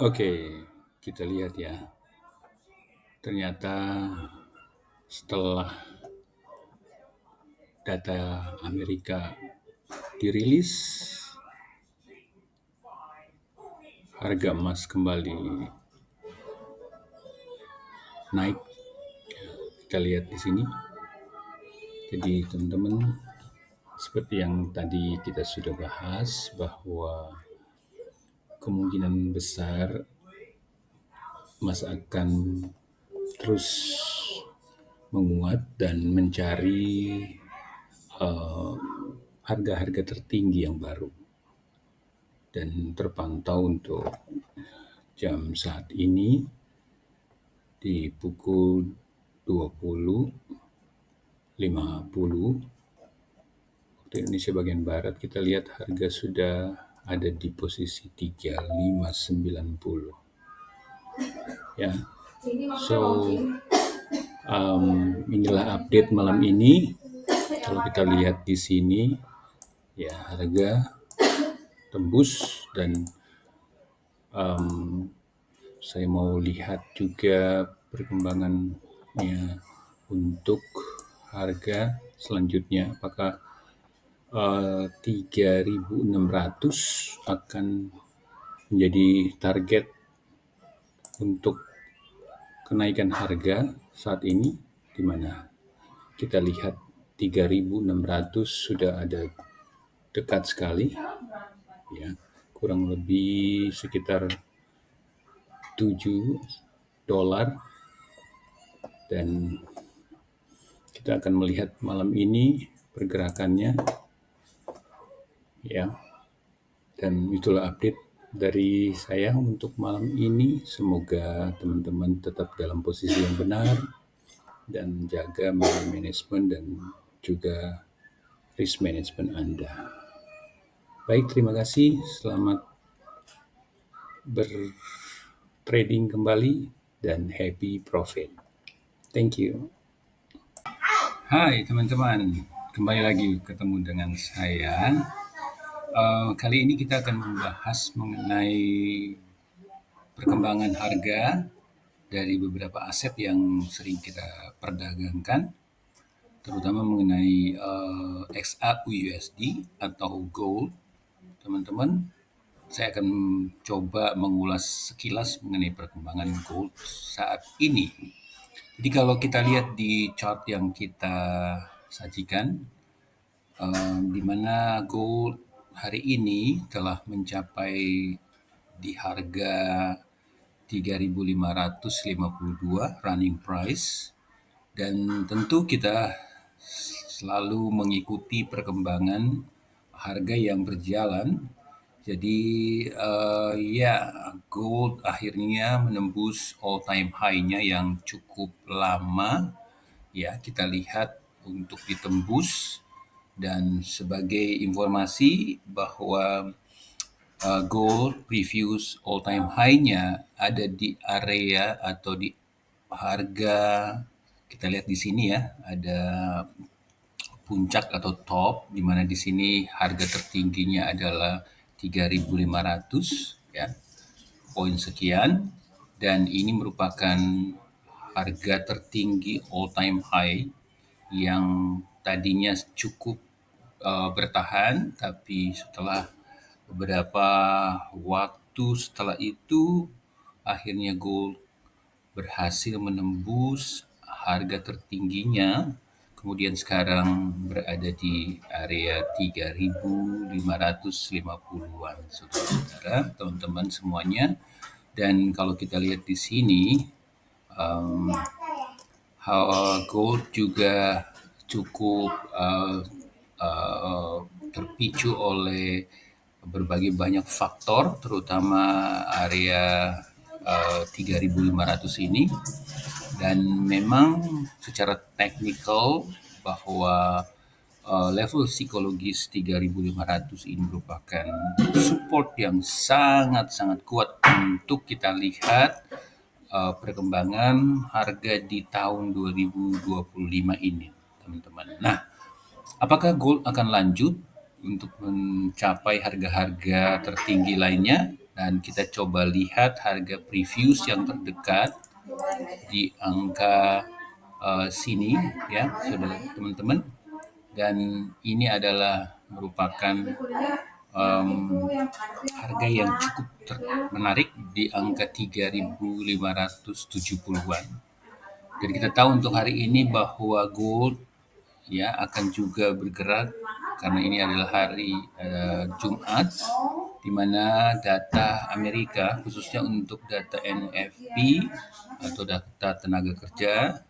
Oke, kita lihat ya. Ternyata setelah data Amerika dirilis, harga emas kembali naik. Kita lihat di sini. Jadi teman-teman, seperti yang tadi kita sudah bahas bahwa kemungkinan besar emas akan terus menguat dan mencari harga-harga tertinggi yang baru dan terpantau untuk jam saat ini di pukul 20.50 waktu Indonesia bagian Barat. Kita lihat harga sudah ada di posisi 3590 ya. So inilah update malam ini. Kalau kita lihat di sini ya, harga tembus dan saya mau lihat juga perkembangannya untuk harga selanjutnya, apakah 3.600 akan menjadi target untuk kenaikan harga saat ini, di mana kita lihat 3.600 sudah ada dekat sekali ya, kurang lebih sekitar $7, dan kita akan melihat malam ini pergerakannya ya. Dan itulah update dari saya untuk malam ini. Semoga teman-teman tetap dalam posisi yang benar dan jaga money management dan juga risk management Anda. Baik, terima kasih. Selamat bertrading kembali dan happy profit. Thank you. Hai teman-teman, kembali lagi ketemu dengan saya. Kali ini kita akan membahas mengenai perkembangan harga dari beberapa aset yang sering kita perdagangkan, terutama mengenai XAUUSD atau gold. Teman-teman, saya akan coba mengulas sekilas mengenai perkembangan gold saat ini. Jadi kalau kita lihat di chart yang kita sajikan, di mana gold hari ini telah mencapai di harga 3.552 running price, dan tentu kita selalu mengikuti perkembangan harga yang berjalan. Jadi gold akhirnya menembus all time high-nya yang cukup lama ya, kita lihat untuk ditembus. Dan sebagai informasi bahwa gold previous all time high-nya ada di area atau di harga, kita lihat di sini ya, ada puncak atau top, di mana di sini harga tertingginya adalah 3.500 ya, poin sekian, dan ini merupakan harga tertinggi all time high yang tadinya cukup bertahan, tapi setelah beberapa waktu setelah itu akhirnya gold berhasil menembus harga tertingginya, kemudian sekarang berada di area 3.550-an, saudara-saudara, teman-teman semuanya. Dan kalau kita lihat di sini, gold juga cukup terpicu oleh berbagai banyak faktor, terutama area 3.500 ini. Dan memang secara teknikal bahwa level psikologis 3.500 ini merupakan support yang sangat-sangat kuat untuk kita lihat perkembangan harga di tahun 2025 ini, teman-teman. Nah, apakah gold akan lanjut untuk mencapai harga-harga tertinggi lainnya? Dan kita coba lihat harga previous yang terdekat di angka sini ya, saudara teman-teman. Dan ini adalah merupakan harga yang cukup menarik di angka 3.570-an. Dan kita tahu untuk hari ini bahwa gold ya akan juga bergerak karena ini adalah hari Jumat, di mana data Amerika khususnya untuk data NFP atau data tenaga kerja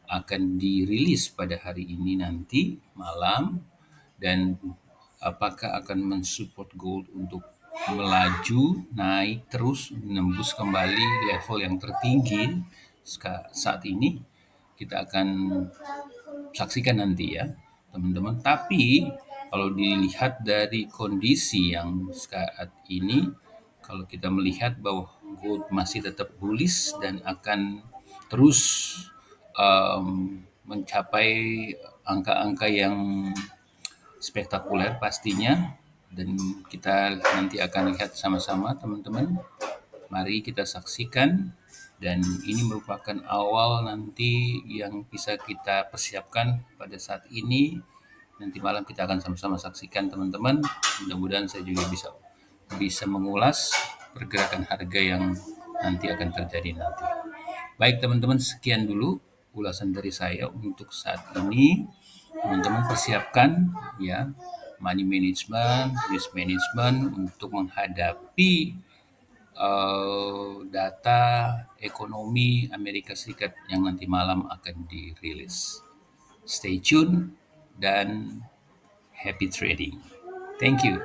akan dirilis pada hari ini nanti malam, dan apakah akan mensupport gold untuk melaju naik terus menembus kembali level yang tertinggi saat ini, kita akan saksikan nanti ya teman-teman. Tapi kalau dilihat dari kondisi yang saat ini, kalau kita melihat bahwa gold masih tetap bullish dan akan terus mencapai angka-angka yang spektakuler pastinya, dan kita nanti akan lihat sama-sama teman-teman. Mari kita saksikan, dan ini merupakan awal nanti yang bisa kita persiapkan pada saat ini. Nanti malam kita akan sama-sama saksikan teman-teman. Mudah-mudahan saya juga bisa mengulas pergerakan harga yang nanti akan terjadi nanti. Baik teman-teman, sekian dulu ulasan dari saya untuk saat ini. Teman-teman persiapkan ya money management, risk management untuk menghadapi data ekonomi Amerika Serikat yang nanti malam akan dirilis. Stay tune dan happy trading. Thank you.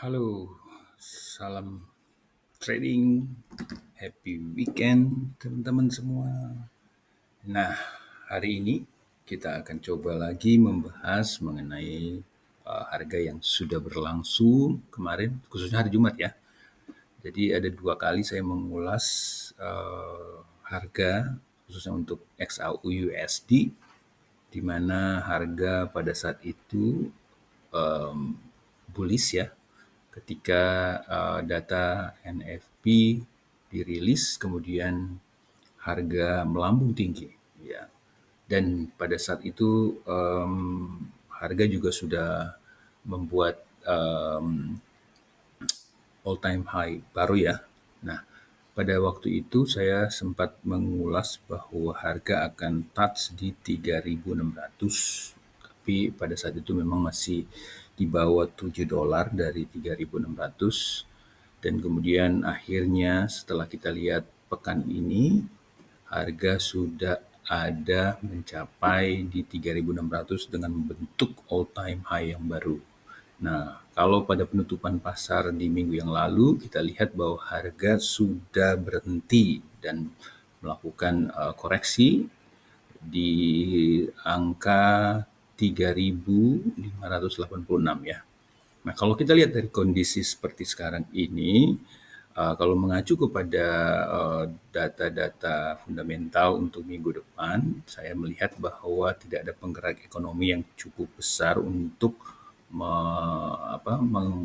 Halo, salam trading, happy weekend teman-teman semua. Nah, hari ini kita akan coba lagi membahas mengenai harga yang sudah berlangsung kemarin, khususnya hari Jumat ya. Jadi ada 2 kali saya mengulas harga khususnya untuk XAU USD, di mana harga pada saat itu bullish ya, ketika data NFP dirilis, kemudian harga melambung tinggi ya. Dan pada saat itu harga juga sudah membuat all time high baru ya. Nah, pada waktu itu saya sempat mengulas bahwa harga akan touch di 3.600, tapi pada saat itu memang masih di bawah $7 dari 3.600. Dan kemudian akhirnya setelah kita lihat pekan ini, harga sudah ada mencapai di 3.600 dengan membentuk all time high yang baru. Nah, kalau pada penutupan pasar di minggu yang lalu, kita lihat bahwa harga sudah berhenti dan melakukan koreksi di angka 3.586 ya. Nah, kalau kita lihat dari kondisi seperti sekarang ini, kalau mengacu kepada data-data fundamental untuk minggu depan, saya melihat bahwa tidak ada penggerak ekonomi yang cukup besar untuk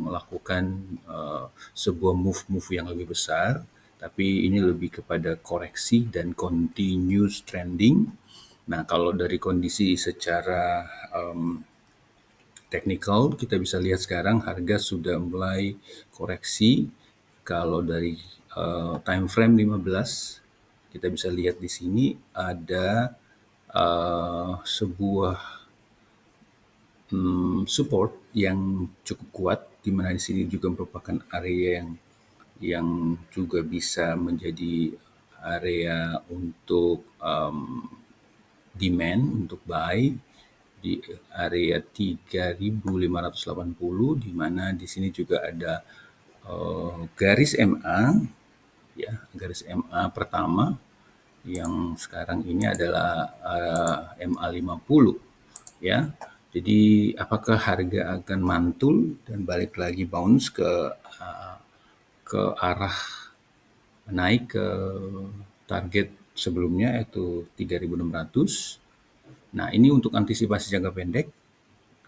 melakukan sebuah move yang lebih besar, tapi ini lebih kepada koreksi dan continuous trending. Nah, kalau dari kondisi secara technical, kita bisa lihat sekarang harga sudah mulai koreksi. Kalau dari time frame 15, kita bisa lihat di sini ada sebuah support yang cukup kuat, di mana di sini juga merupakan area yang juga bisa menjadi area untuk demand untuk buy di area 3.580, di mana di sini juga ada garis MA ya, garis MA pertama yang sekarang ini adalah MA 50 ya. Jadi apakah harga akan mantul dan balik lagi bounce ke arah naik ke target sebelumnya yaitu 3.600. Nah, ini untuk antisipasi jangka pendek.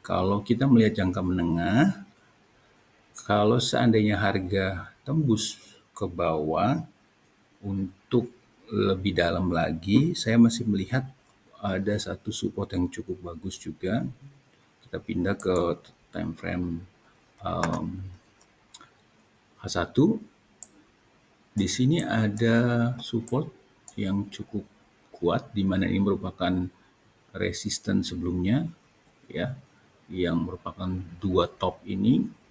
Kalau kita melihat jangka menengah, Kalau seandainya harga tembus ke bawah untuk lebih dalam lagi, saya masih melihat ada satu support yang cukup bagus juga. Kita pindah ke time frame um, H1. Di sini ada support yang cukup kuat, di mana ini merupakan resisten sebelumnya, ya, yang merupakan dua top ini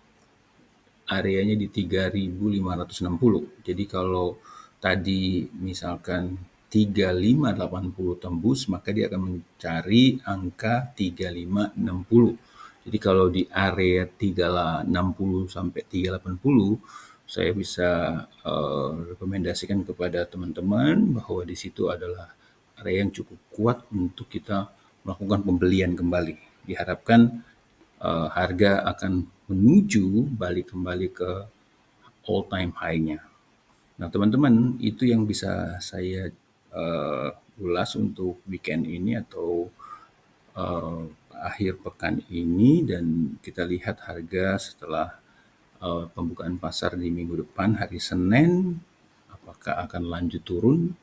areanya di 3.560. Jadi kalau tadi misalkan 3.580 tembus, maka dia akan mencari angka 3.560. Jadi kalau di area 360 sampai 380, saya bisa rekomendasikan kepada teman-teman bahwa di situ adalah area yang cukup kuat untuk kita melakukan pembelian kembali. Diharapkan harga akan menuju balik kembali ke all time high-nya. Nah, teman-teman, itu yang bisa saya ulas untuk weekend ini atau akhir pekan ini, dan kita lihat harga setelah pembukaan pasar di minggu depan hari Senin apakah akan lanjut turun.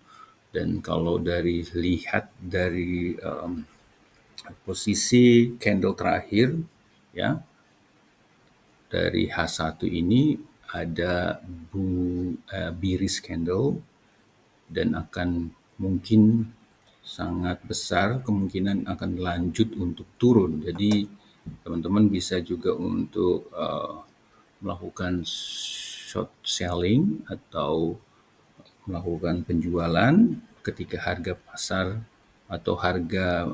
Dan kalau lihat dari posisi candle terakhir, ya, dari H1 ini ada bearish candle dan akan mungkin sangat besar kemungkinan akan lanjut untuk turun. Jadi teman-teman bisa juga untuk melakukan short selling atau melakukan penjualan ketika harga pasar atau harga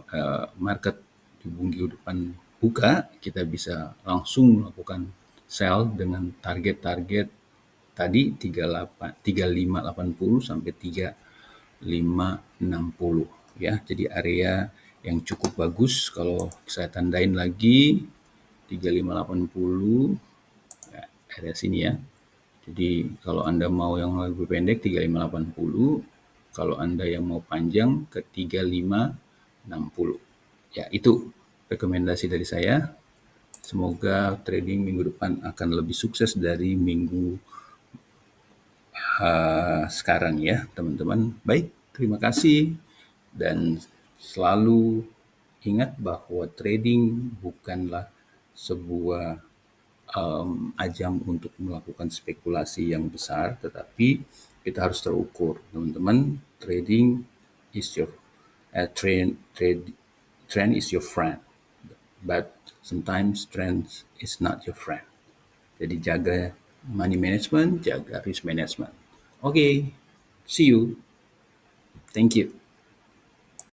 market di minggu depan buka, kita bisa langsung melakukan sell dengan target-target tadi 3580 sampai 3560, ya. Jadi area yang cukup bagus kalau saya tandain lagi 3580, ya, area sini ya. Jadi kalau Anda mau yang lebih pendek 3580, kalau Anda yang mau panjang ke 3560. Ya, itu rekomendasi dari saya. Semoga trading minggu depan akan lebih sukses dari minggu sekarang ya, teman-teman. Baik, terima kasih, dan selalu ingat bahwa trading bukanlah sebuah ajang untuk melakukan spekulasi yang besar, tetapi kita harus terukur, teman-teman. Trading is your trend is your friend, but sometimes trend is not your friend. Jadi jaga money management, jaga risk management. Okay, see you. Thank you.